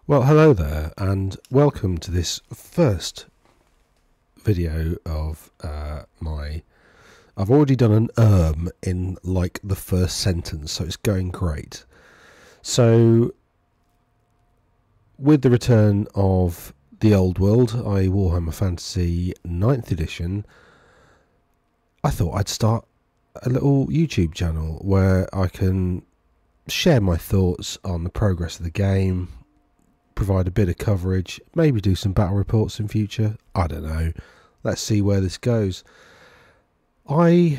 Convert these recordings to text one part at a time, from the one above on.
Well, hello there, and welcome to this first video of my... I've already done an in like the first sentence, so it's going great. So, with the return of the old world, i.e. Warhammer Fantasy 9th edition, I thought I'd start a little YouTube channel where I can share my thoughts on the progress of the game, provide a bit of coverage, maybe do some battle reports in future. I don't know. Let's see where this goes. So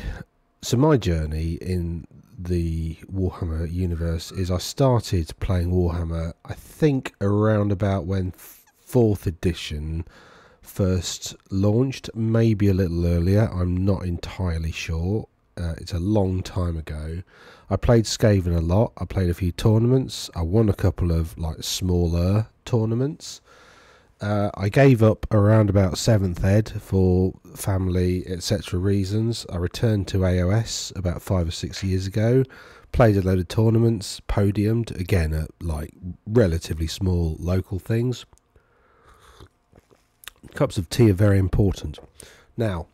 my journey in the Warhammer universe is I started playing Warhammer, I think around about when 4th edition first launched, maybe a little earlier. I'm not entirely sure. It's a long time ago. I played Skaven a lot. I played a few tournaments. I won a couple of like smaller tournaments. I gave up around about 7th ed for family etc. reasons. I returned to AOS about 5 or 6 years ago. Played a load of tournaments, podiumed again at like relatively small local things. Cups of tea are very important. Now,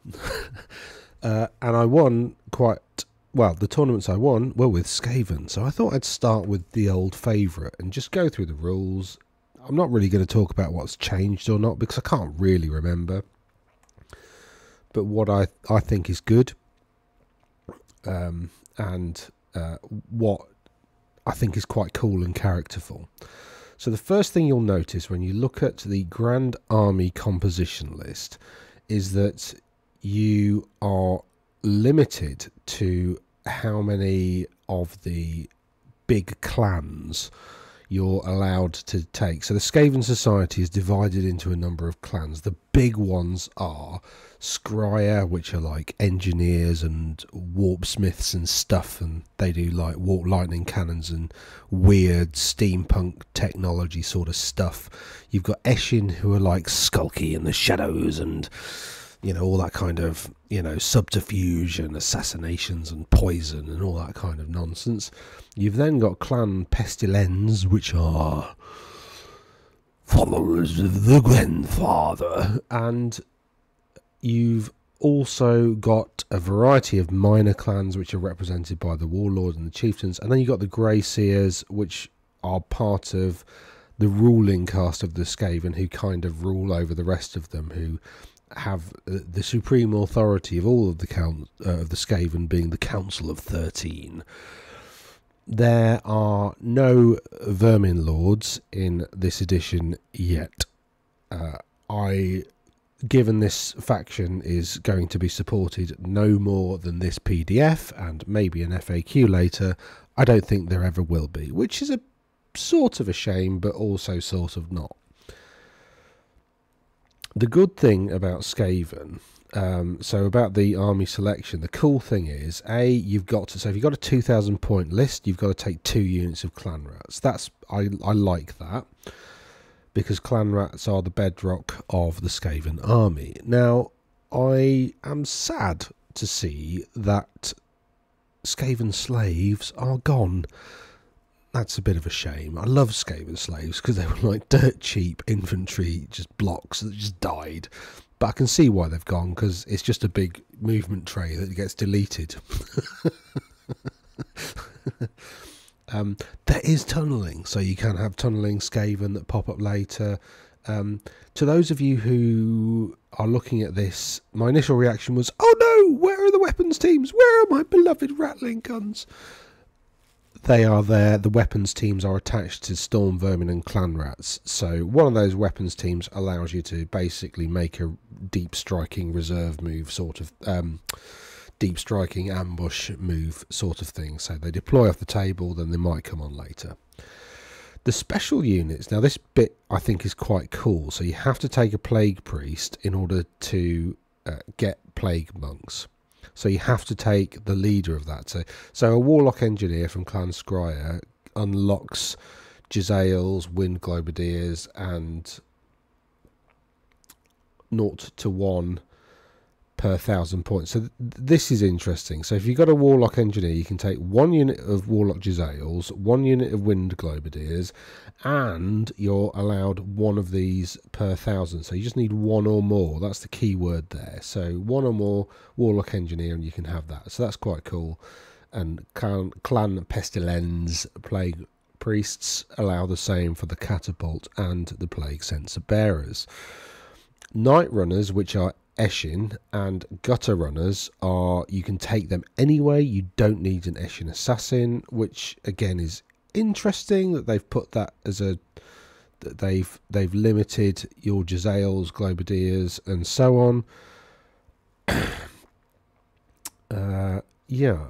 and I won quite well. The tournaments I won were with Skaven, so I thought I'd start with the old favourite and just go through the rules. I'm not really going to talk about what's changed or not because I can't really remember. But what I think is good, and what I think is quite cool and characterful. So the first thing you'll notice when you look at the Grand Army composition list is that you are limited to how many of the big clans you're allowed to take. So the Skaven society is divided into a number of clans. The big ones are Scryer, which are like engineers and warpsmiths and stuff, and they do like warp lightning cannons and weird steampunk technology sort of stuff. You've got Eshin, who are like skulky in the shadows and, you know, all that kind of, you know, subterfuge and assassinations and poison and all that kind of nonsense. You've then got Clan Pestilens, which are followers of the Grandfather, and you've also got a variety of minor clans which are represented by the Warlord and the Chieftains, and then you've got the Grey Seers, which are part of the ruling caste of the Skaven, who kind of rule over the rest of them, who have the supreme authority of all of the Skaven, being the Council of 13. There are no Vermin Lords in this edition yet. Given this faction is going to be supported no more than this PDF and maybe an FAQ later, I don't think there ever will be, which is a sort of a shame, but also sort of not. The good thing about Skaven, so about the army selection, the cool thing is, so if you've got a 2,000 point list, you've got to take 2 units of clan rats. I like that, because clan rats are the bedrock of the Skaven army. Now, I am sad to see that Skaven slaves are gone. That's a bit of a shame. I love Skaven slaves because they were like dirt cheap infantry, just blocks that just died. But I can see why they've gone, because it's just a big movement tray that gets deleted. There is tunnelling, so you can have tunnelling Skaven that pop up later. To those of you who are looking at this, my initial reaction was, oh no, where are the weapons teams? Where are my beloved Rattling guns? They are there. The weapons teams are attached to Storm Vermin and Clan Rats. So one of those weapons teams allows you to basically make a deep striking reserve move, sort of deep striking ambush move sort of thing. So they deploy off the table, then they might come on later. The special units, now this bit I think is quite cool. So you have to take a Plague Priest in order to get Plague Monks. So you have to take the leader of that. So a Warlock Engineer from Clan Scryer unlocks Jezzails, Wind Globadiers, and 0 to 1 per 1,000 points. So this is interesting. So if you've got a Warlock Engineer, you can take 1 unit of Warlock Jezzails, 1 unit of Wind Globadiers, and you're allowed 1 of these per 1,000. So you just need 1 or more. That's the key word there. So 1 or more Warlock Engineer, and you can have that. So that's quite cool. And Clan Pestilens Plague Priests allow the same for the Catapult and the Plague Censer Bearers. Night Runners, which are Eshin, and Gutter Runners are, you can take them anyway. You don't need an Eshin Assassin, which again is interesting that they've put that as a, that they've limited your Jezzails, Globadiers, and so on. Yeah.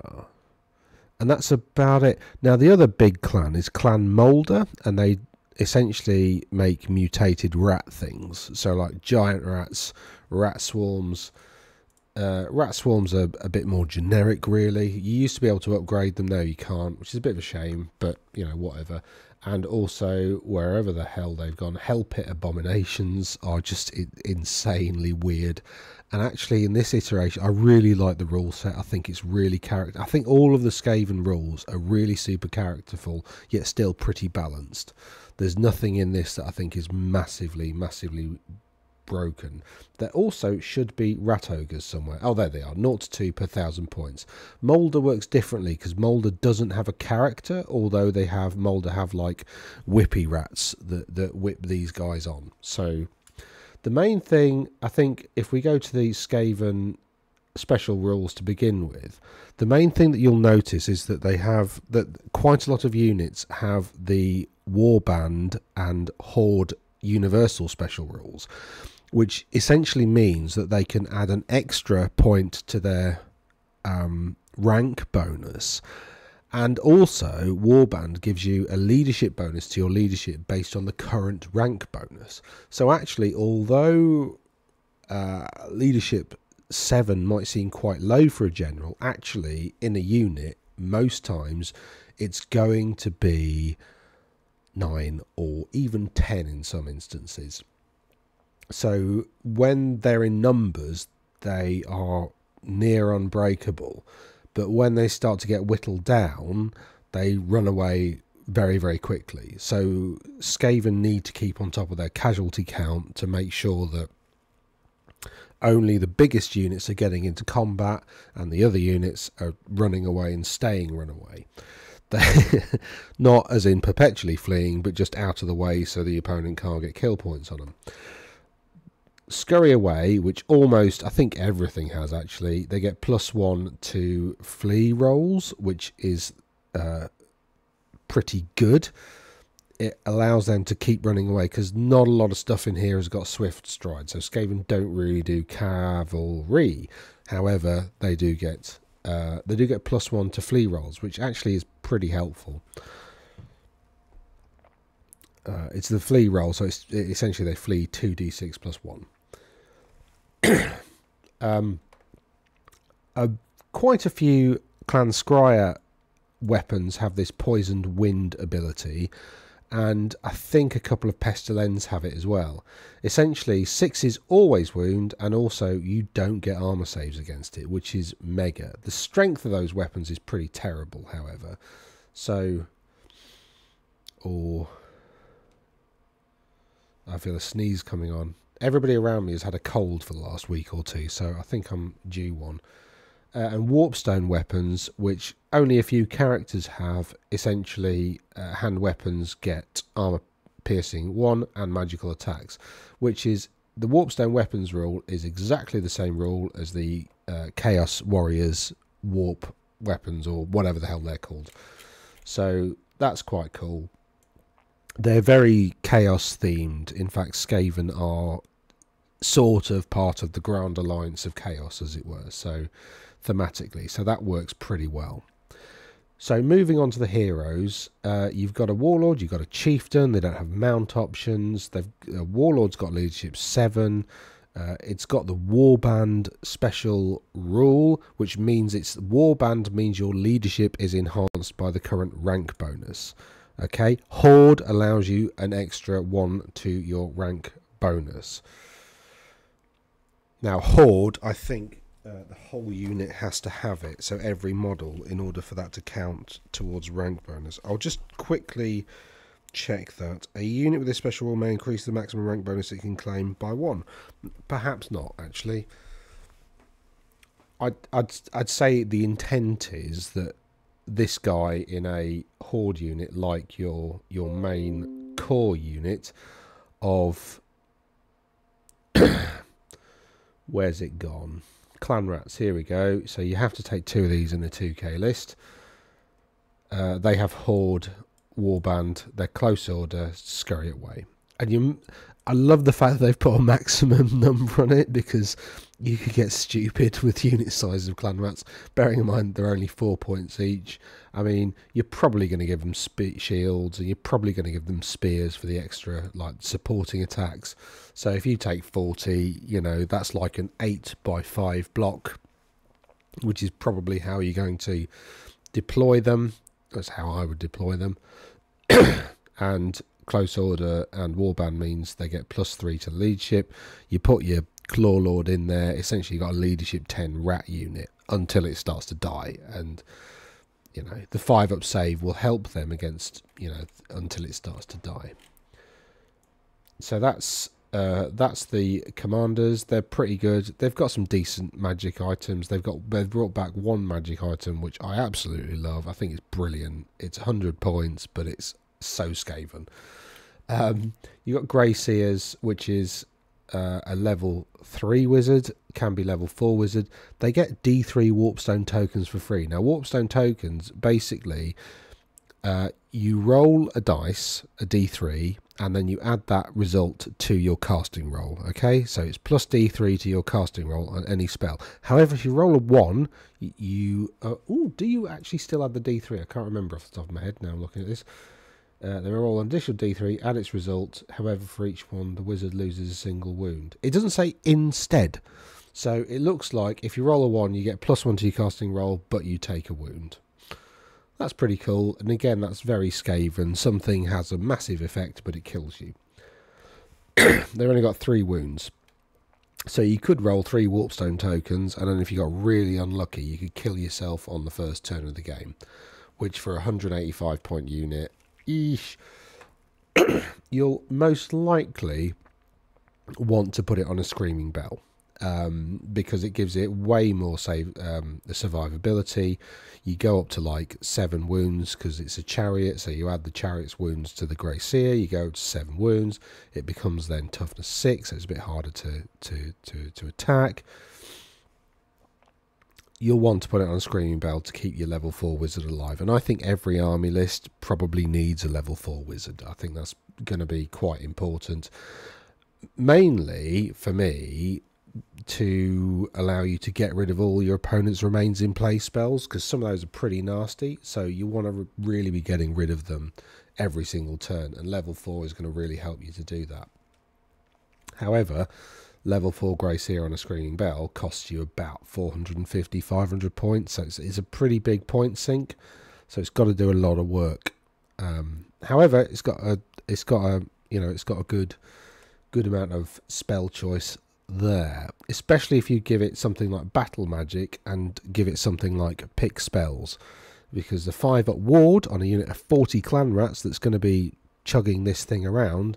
And that's about it. Now, the other big clan is Clan Moulder, and they essentially make mutated rat things. So, like giant rats, rat swarms. Rat swarms are a bit more generic, really. You used to be able to upgrade them, now you can't, which is a bit of a shame, but, you know, whatever. And also, wherever the hell they've gone, Hell Pit Abominations are just insanely weird. And actually, in this iteration, I really like the rule set. I think it's really character. I think all of the Skaven rules are really super characterful, yet still pretty balanced. There's nothing in this that I think is massively broken. There also should be rat ogres somewhere. Oh, there they are. 0 to 2 per 1,000 points. Moulder works differently because Moulder doesn't have a character, although they have, Moulder have like whippy rats that whip these guys on. So the main thing, I think, if we go to the Skaven special rules to begin with, the main thing that you'll notice is that they have, that quite a lot of units have the Warband and Horde universal special rules, which essentially means that they can add an extra point to their rank bonus. And also, Warband gives you a leadership bonus to your leadership based on the current rank bonus. So actually, although leadership 7 might seem quite low for a general, actually, in a unit, most times, it's going to be 9 or even 10 in some instances. So when they're in numbers, they are near unbreakable. But when they start to get whittled down, they run away very quickly. So Skaven need to keep on top of their casualty count to make sure that only the biggest units are getting into combat and the other units are running away and staying runaway. Not as in perpetually fleeing, but just out of the way so the opponent can't get kill points on them. Scurry Away, which almost, I think everything has actually, they get +1 to flee rolls, which is pretty good. It allows them to keep running away because not a lot of stuff in here has got swift stride, so Skaven don't really do cavalry. However, they do get +1 to flee rolls, which actually is pretty helpful. It's the flee roll, so it's essentially they flee 2d6 +1. Quite a few Clan Scryer weapons have this poisoned wind ability, and I think a couple of Pestilens have it as well. Essentially, 6 is always wound, and also you don't get armor saves against it, which is mega. The strength of those weapons is pretty terrible, however. So, I feel a sneeze coming on. Everybody around me has had a cold for the last week or two, so I think I'm due one. And Warpstone weapons, which only a few characters have, essentially hand weapons get armor piercing 1 and magical attacks, which is, the Warpstone weapons rule is exactly the same rule as the Chaos Warriors warp weapons, or whatever the hell they're called. So that's quite cool. They're very chaos themed. In fact, Skaven are sort of part of the Grand Alliance of Chaos, as it were, so thematically, so that works pretty well. So moving on to the heroes, you've got a Warlord, you've got a Chieftain. They don't have mount options. Warlord's got leadership 7. It's got the Warband special rule, which means Warband means your leadership is enhanced by the current rank bonus. Okay, Horde allows you an extra 1 to your rank bonus. Now, Horde, I think, the whole unit has to have it, so every model, in order for that to count towards rank bonus. I'll just quickly check that. A unit with this special rule may increase the maximum rank bonus it can claim by 1. Perhaps not, actually. I'd say the intent is that this guy in a horde unit, like your main core unit of where's it gone? Clan rats, here we go. So you have to take 2 of these in the 2k list. They have horde, warband, they're close order, scurry away. And I love the fact that they've put a maximum number on it, because you could get stupid with unit size of clan rats, bearing in mind they're only 4 points each. I mean, you're probably going to give them shields, and you're probably going to give them spears for the extra, like, supporting attacks. So if you take 40, you know, that's like an 8x5 block, which is probably how you're going to deploy them. That's how I would deploy them. And close order and warband means they get +3 to leadership. You put your claw lord in there, essentially you've got a leadership 10 rat unit until it starts to die, and you know the 5-up save will help them against, you know, until it starts to die. So that's the commanders. They're pretty good. They've got some decent magic items. They've brought back one magic item which I absolutely love. I think it's brilliant. It's 100 points, but it's so Skaven. You got Grey Seers, which is a level 3 wizard, can be level 4 wizard. They get D3 warpstone tokens for free. Now, warpstone tokens, basically, you roll a dice, a D3, and then you add that result to your casting roll. Okay, so it's plus D3 to your casting roll on any spell. However, if you roll a 1, you do you actually still add the D3? I can't remember off the top of my head now. I'm looking at this. They roll an additional D3, add its result. However, for each one, the wizard loses a single wound. It doesn't say instead. So it looks like if you roll a 1, you get +1 to your casting roll, but you take a wound. That's pretty cool. And again, that's very Skaven. Something has a massive effect, but it kills you. They've only got 3 wounds. So you could roll 3 warpstone tokens, and then if you got really unlucky, you could kill yourself on the first turn of the game. Which for a 185 point unit, eesh, you'll most likely want to put it on a screaming bell, because it gives it way more survivability. You go up to like 7 wounds because it's a chariot, so you add the chariot's wounds to the Grey Seer, you go to 7 wounds. It becomes then toughness 6, so it's a bit harder to attack. You'll want to put it on a screaming bell to keep your level 4 wizard alive. And I think every army list probably needs a level 4 wizard. I think that's going to be quite important. Mainly, for me, to allow you to get rid of all your opponent's remains in play spells, because some of those are pretty nasty. So you want to really be getting rid of them every single turn. And level 4 is going to really help you to do that. However, level 4 Grey Seer on a screaming bell costs you about 450, 500 points, so it's a pretty big point sink. So it's got to do a lot of work. However, it's got a good amount of spell choice there, especially if you give it something like battle magic and give it something like pick spells, because the 5-up ward on a unit of 40 clan rats that's going to be chugging this thing around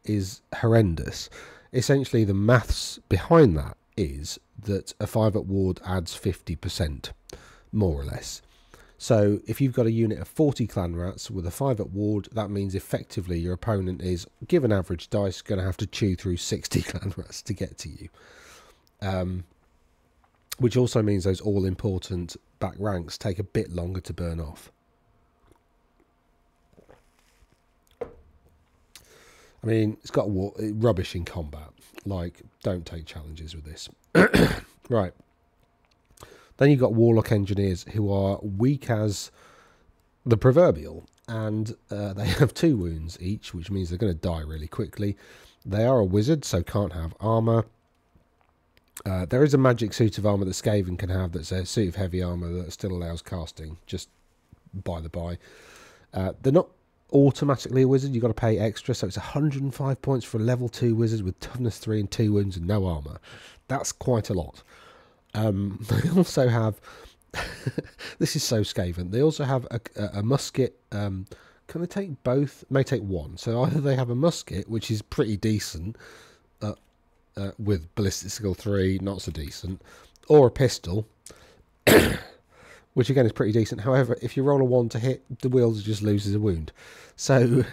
is horrendous. Essentially, the maths behind that is that a 5-up ward adds 50%, more or less. So if you've got a unit of 40 clan rats with a 5-up ward, that means effectively your opponent is, given average dice, going to have to chew through 60 clan rats to get to you. Which also means those all-important back ranks take a bit longer to burn off. I mean, it's got rubbish in combat. Like, don't take challenges with this. Right. Then you've got Warlock Engineers, who are weak as the proverbial. And they have 2 wounds each, which means they're going to die really quickly. They are a wizard, so can't have armor. There is a magic suit of armor that Skaven can have that's a suit of heavy armor that still allows casting, just by the by. They're not automatically a wizard. You've got to pay extra, so it's 105 points for a level 2 wizard with toughness 3 and 2 wounds and no armor. That's quite a lot. They also have this is so Skaven. They also have a musket. Can they take both? May take one. So either they have a musket, which is pretty decent, with ballistic skill 3, not so decent, or a pistol, which again is pretty decent. However, if you roll a 1 to hit, the wielder just loses a wound. So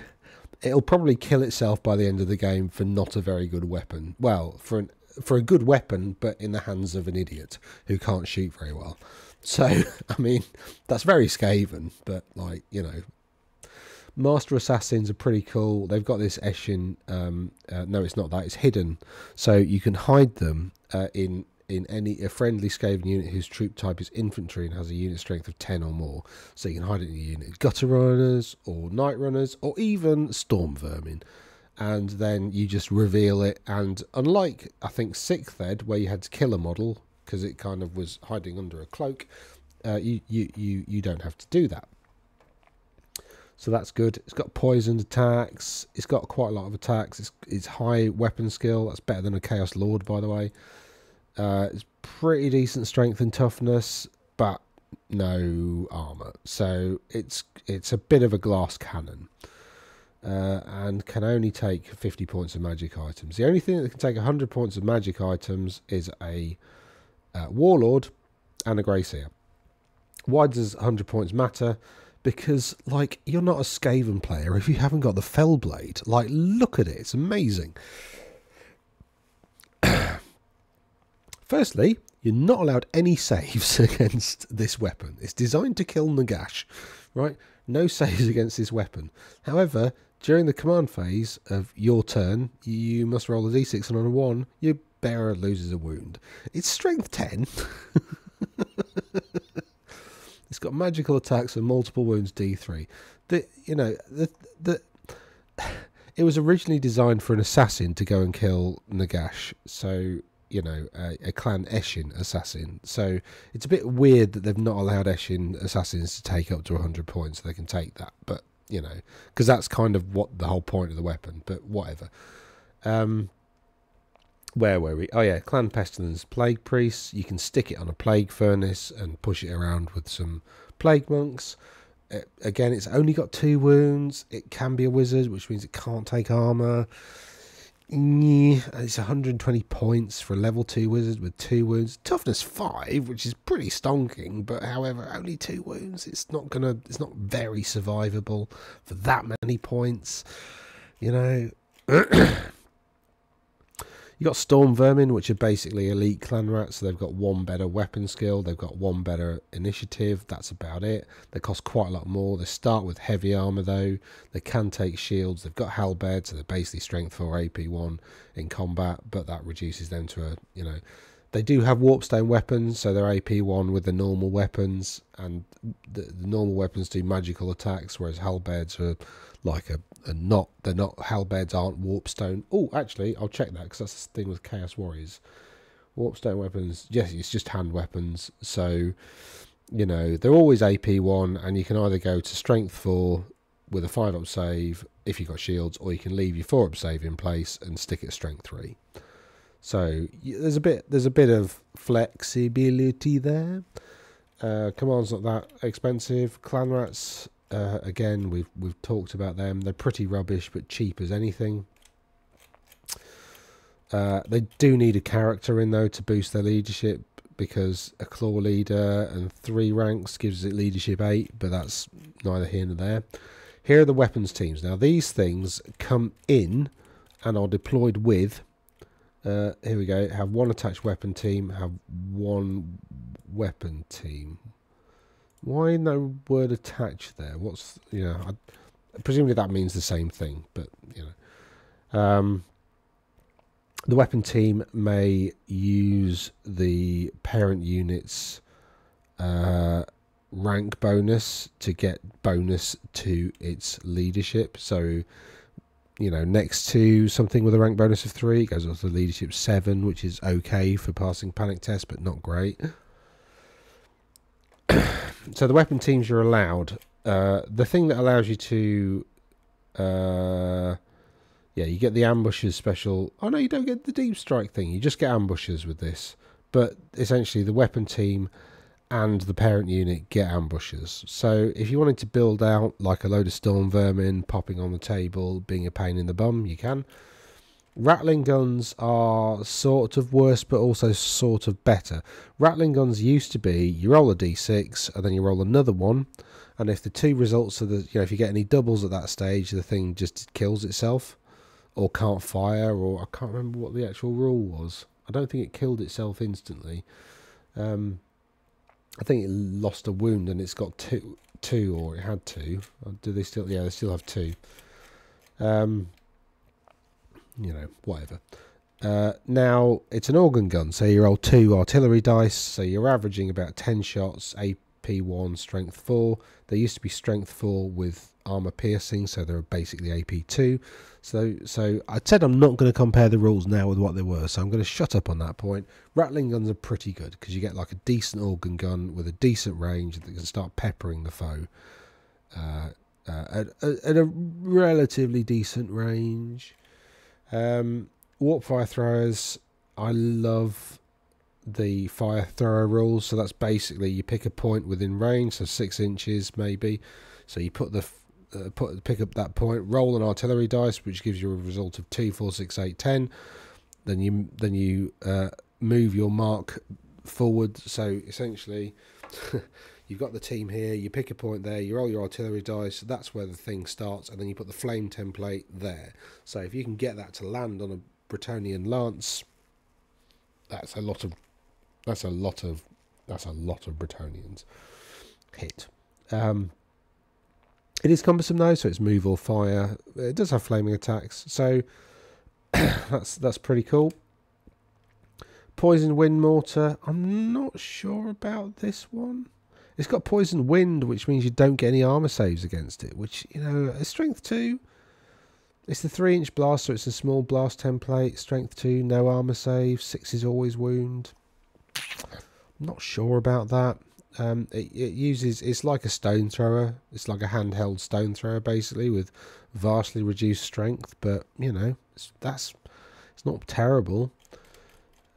it'll probably kill itself by the end of the game for not a very good weapon. Well, for a good weapon, but in the hands of an idiot who can't shoot very well. So, I mean, that's very Skaven, but, like, you know, Master Assassins are pretty cool. They've got this Eshin, no, it's not that, it's hidden. So you can hide them in a friendly Skaven unit whose troop type is infantry and has a unit strength of 10 or more. So you can hide it in your unit. Gutter Runners, or Night Runners, or even Storm Vermin. And then you just reveal it, and unlike, I think, 6th Ed, where you had to kill a model, because it kind of was hiding under a cloak, you don't have to do that. So that's good. It's got poisoned attacks. It's got quite a lot of attacks. It's high weapon skill. That's better than a Chaos Lord, by the way. It's pretty decent strength and toughness, but no armor. So it's a bit of a glass cannon, and can only take 50 points of magic items. The only thing that can take 100 points of magic items is a Warlord and a Grey Seer. Why does 100 points matter? Because, like, you're not a Skaven player if you haven't got the Fellblade. Like, look at it. It's amazing. Firstly, you're not allowed any saves against this weapon. It's designed to kill Nagash, right? No saves against this weapon. However, during the command phase of your turn, you must roll a d6, and on a 1, your bearer loses a wound. It's strength 10. It's got magical attacks and multiple wounds d3. It was originally designed for an assassin to go and kill Nagash. So, you know, a clan Eshin assassin. So it's a bit weird that they've not allowed Eshin assassins to take up to 100 points so they can take that. But, you know, because that's kind of what the whole point of the weapon. But whatever. Where were we? Oh yeah, Clan Pestilence Plague Priests. You can stick it on a Plague Furnace and push it around with some Plague Monks. Again, it's only got 2 wounds. It can be a wizard, which means it can't take armor. It's 120 points for a level 2 wizard with 2 wounds. Toughness 5, which is pretty stonking, but however, only 2 wounds. It's not very survivable for that many points. You know. You got Storm Vermin, which are basically elite clan rats, so they've got 1 better weapon skill, they've got 1 better initiative, that's about it. They cost quite a lot more. They start with heavy armor though, they can take shields, they've got halberds, so they're basically strength 4 AP 1 in combat, but that reduces them to a, you know, they do have warpstone weapons, so they're AP 1 with the normal weapons, and the normal weapons do magical attacks, whereas halberds are like they're not halberds aren't warpstone. Oh, actually, I'll check that because that's the thing with Chaos Warriors. Warpstone weapons, yes, it's just hand weapons. So, you know, they're always AP 1, and you can either go to strength 4 with a 5-up save if you've got shields, or you can leave your 4-up save in place and stick it at strength 3. So there's a bit of flexibility there. Command's not that expensive. Clan rats. Again, we've talked about them. They're pretty rubbish, but cheap as anything. They do need a character in though to boost their leadership, because a claw leader and 3 ranks gives it leadership 8, but that's neither here nor there. Here are the weapons teams. Now these things come in and are deployed with. Here we go. Have 1 attached weapon team. Have 1 weapon team. Why no word attached there? What's, you know, presumably that means the same thing, but, you know. The weapon team may use the parent unit's rank bonus to get bonus to its leadership. So, you know, next to something with a rank bonus of 3, it goes on to leadership 7, which is okay for passing panic test, but not great. So the weapon teams you're allowed. The thing that allows you to... yeah, you get the ambushes special. Oh no, you don't get the deep strike thing. You just get ambushes with this. but essentially the weapon team and the parent unit get ambushes. So if you wanted to build out like a load of storm vermin popping on the table, being a pain in the bum, you can. Rattling guns are sort of worse, but also sort of better. Rattling guns used to be you roll a d6 and then you roll another one, and if the two results are the, if you get any doubles at that stage, the thing just kills itself or can't fire, or I can't remember what the actual rule was. I don't think it killed itself instantly. I think it lost a wound and it's got two, or it had two. Do they still? Yeah, they still have two. Whatever. Now it's an organ gun, so you roll 2 artillery dice, so you're averaging about 10 shots, AP 1, strength 4. They used to be strength 4 with armor piercing, so they're basically AP 2. So I said I'm not going to compare the rules now with what they were, so I'm going to shut up on that point. Rattling guns are pretty good because you get like a decent organ gun with a decent range that can start peppering the foe at a relatively decent range. Warp fire throwers, I love the fire thrower rules. So that's basically you pick a point within range, so 6 inches maybe. So you put the pick up that point, roll an artillery dice, which gives you a result of 2, 4, 6, 8, 10. Then you move your mark forward. So essentially, you've got the team here. You pick a point there. You roll your artillery dice. That's where the thing starts, and then you put the flame template there. So if you can get that to land on a Bretonnian lance, that's a lot of Bretonnians hit. It is cumbersome though, so it's move or fire. It does have flaming attacks, so that's pretty cool. Poison wind mortar. I'm not sure about this one. It's got poison wind, which means you don't get any armor saves against it, which, is strength 2. It's the 3-inch blast, so it's a small blast template. Strength 2, no armor save. 6 is always wound. I'm not sure about that. It's like a stone thrower. It's like a handheld stone thrower, basically, with vastly reduced strength. But, it's not terrible.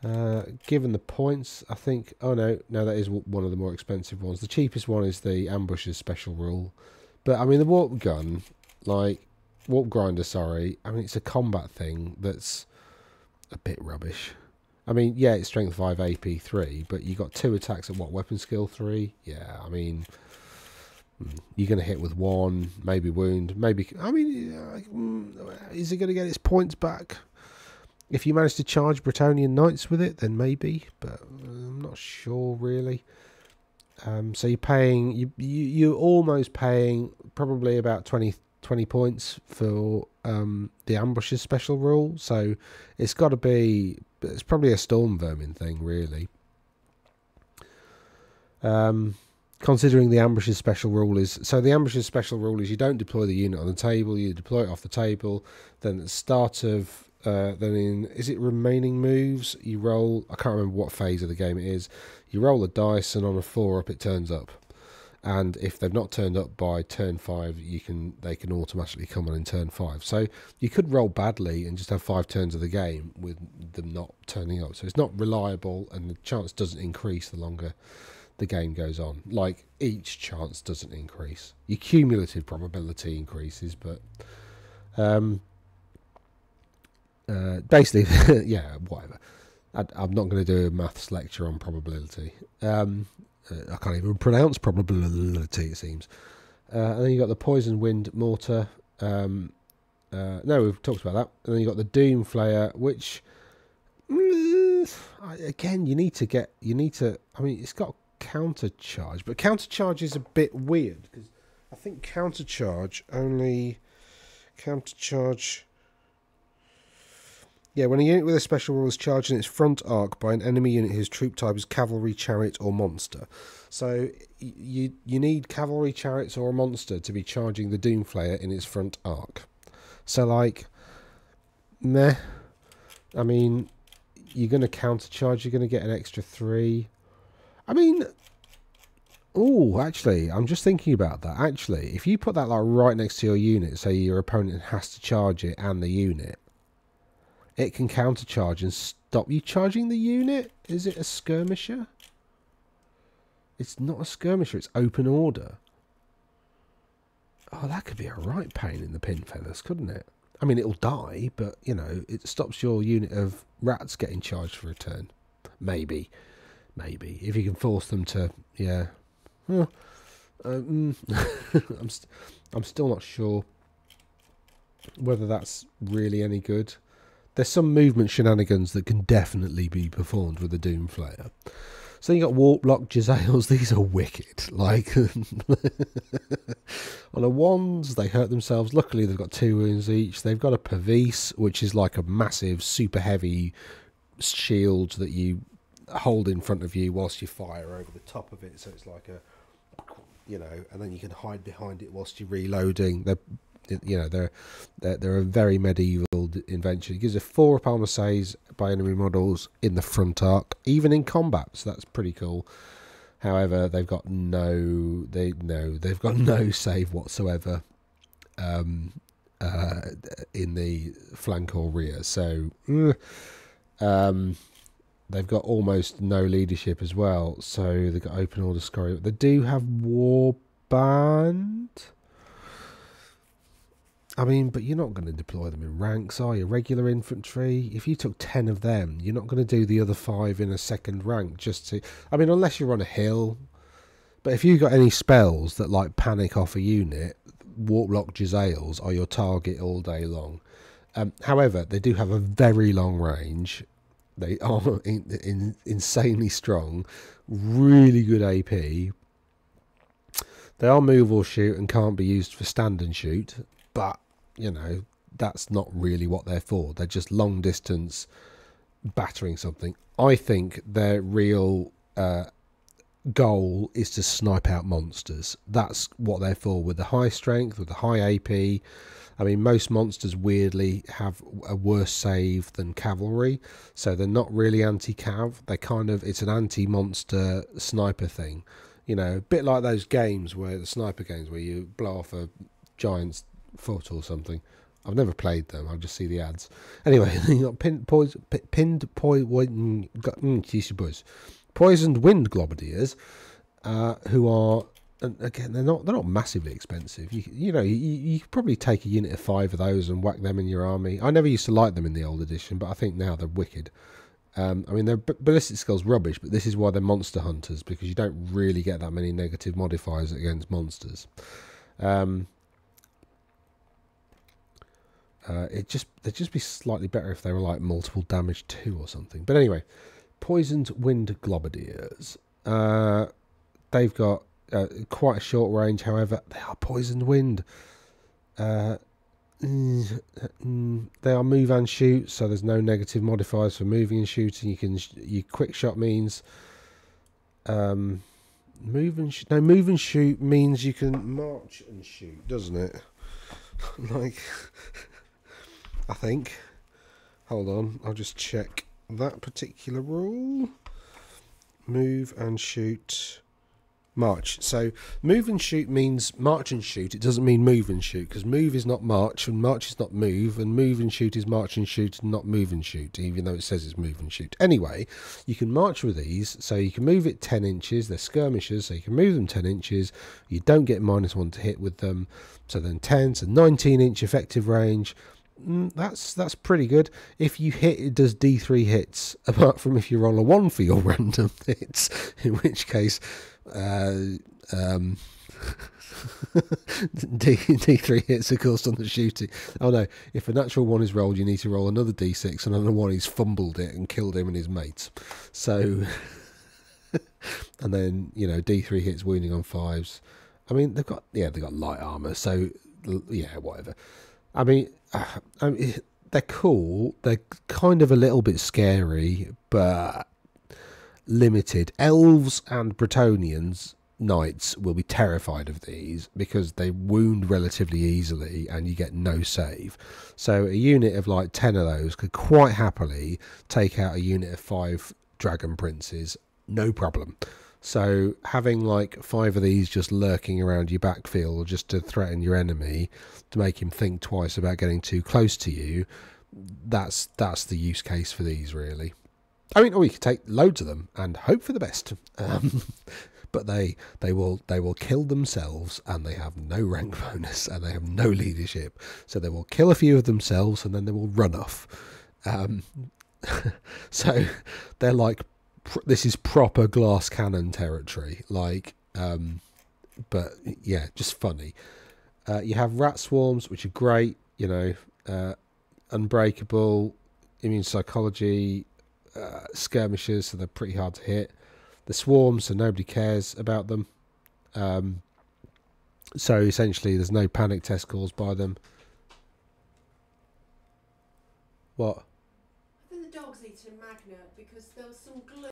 Given the points, I think... Oh, no, that is one of the more expensive ones. The cheapest one is the Ambushes special rule. But, I mean, the warp gun, warp grinder, sorry. I mean, it's a combat thing that's a bit rubbish. I mean, yeah, it's strength 5, AP 3, but you got 2 attacks at weapon skill 3. Yeah, I mean, you're going to hit with 1, maybe wound, maybe... I mean, is it going to get its points back? If you manage to charge Bretonnian Knights with it, then maybe, but I'm not sure really. So you're paying, you're almost paying probably about 20 points for the Ambushes special rule. So it's got to be, it's probably a storm vermin thing really. Considering the Ambushes special rule is, so the Ambushes special rule is you don't deploy the unit on the table, you deploy it off the table. Then at the start of is it remaining moves, you roll, I can't remember what phase of the game it is, you roll a dice and on a 4 up it turns up, and if they've not turned up by turn 5 they can automatically come on in turn 5. So you could roll badly and just have 5 turns of the game with them not turning up, so it's not reliable and the chance doesn't increase the longer the game goes on. Like, each chance doesn't increase, your cumulative probability increases, but basically, yeah, whatever. I'm not going to do a maths lecture on probability. I can't even pronounce probability, it seems. And then you got the poison wind mortar. No, we've talked about that. And then you got the doom flayer, which again, you need to. I mean, it's got counter charge, but counter charge is a bit weird because I think counter charge. Yeah, when a unit with a special rule is charged in its front arc by an enemy unit whose troop type is cavalry, chariot, or monster. So you need cavalry, chariots, or a monster to be charging the Doomflayer in its front arc. So, like, meh. I mean, you're going to countercharge, you're going to get an extra 3. I mean, oh, actually, I'm just thinking about that. Actually, if you put that like right next to your unit, so your opponent has to charge it and the unit, It can countercharge and stop you charging the unit. Is it a skirmisher? It's not a skirmisher, it's open order. Oh, that could be a right pain in the pin feathers, couldn't it? I mean, it'll die, but, you know, it stops your unit of rats getting charged for a turn. Maybe. Maybe. If you can force them to, yeah. I'm still not sure whether that's really any good. There's some movement shenanigans that can definitely be performed with a Doomflayer. So you got Warp Lock Jezzails. These are wicked. Like on a wands, they hurt themselves. Luckily, they've got 2 wounds each. They've got a Pervice, which is like a massive, super heavy shield that you hold in front of you whilst you fire over the top of it. So it's like a, you know, and then you can hide behind it whilst you're reloading. They're a very medieval invention. It gives a 4 armor saves by enemy models in the front arc, even in combat. So that's pretty cool. However, they've got no save whatsoever in the flank or rear. So they've got almost no leadership as well. So they've got open order scurry. They do have warband. I mean, but you're not going to deploy them in ranks, are you? Regular infantry, if you took 10 of them, you're not going to do the other 5 in a second rank just to... I mean, unless you're on a hill. But if you've got any spells that, like, panic off a unit, Warp Lock Jezzails are your target all day long. However, they do have a very long range. They are insanely strong. Really good AP. They are move or shoot and can't be used for stand and shoot. But, you know, that's not really what they're for. They're just long distance battering something. I think their real goal is to snipe out monsters. That's what they're for, with the high strength, with the high AP. I mean, most monsters weirdly have a worse save than cavalry, so they're not really anti-cav. They kind of, it's an anti-monster sniper thing. You know, a bit like those games where, the sniper games where you blow off a giant's foot or something. I've never played them. I just see the ads. Anyway, you got poisoned wind globadiers, who are, and again, they're not massively expensive. You could probably take a unit of 5 of those and whack them in your army. I never used to like them in the old edition, but I think now they're wicked. I mean, their ballistic skill's rubbish, but this is why they're monster hunters, because you don't really get that many negative modifiers against monsters. They'd just be slightly better if they were like multiple damage 2 or something. But anyway, poisoned wind globadiers. They've got quite a short range. However, they are poisoned wind. They are move and shoot, so there's no negative modifiers for moving and shooting. Your quick shot means move and shoot means you can march and shoot, doesn't it? Like, I think. Hold on, I'll just check that particular rule. Move and shoot. March. So move and shoot means march and shoot. It doesn't mean move and shoot, because move is not march and march is not move, and move and shoot is march and shoot and not move and shoot, even though it says it's move and shoot. Anyway, you can march with these, so you can move it 10 inches. They're skirmishers, so you can move them 10 inches. You don't get -1 to hit with them. So then 10, so 19-inch effective range. That's pretty good. If you hit, it does D3 hits, apart from if you roll a 1 for your random hits, in which case D3 hits, of course, on the shooting. Oh no, if a natural 1 is rolled, you need to roll another D6, and another 1 he's fumbled it and killed him and his mates. So and then, you know, D3 hits wounding on 5s. I mean, they've got light armor, so yeah, whatever. I mean, they're cool. They're kind of a little bit scary, but limited. Elves and Bretonians knights will be terrified of these because they wound relatively easily and you get no save. So a unit of like 10 of those could quite happily take out a unit of 5 dragon princes, no problem. So having like 5 of these just lurking around your backfield just to threaten your enemy, to make him think twice about getting too close to you, that's the use case for these, really. I mean, or you could take loads of them and hope for the best. But they will kill themselves, and they have no rank bonus, and they have no leadership. So they will kill a few of themselves, and then they will run off. So they're like, this is proper glass cannon territory. Like, but yeah, just funny. You have rat swarms, which are great. You know, unbreakable, immune psychology, skirmishers, so they're pretty hard to hit. The swarms, so nobody cares about them. So essentially, there's no panic test caused by them. What? I think the dog's eating a magnet because there was some glue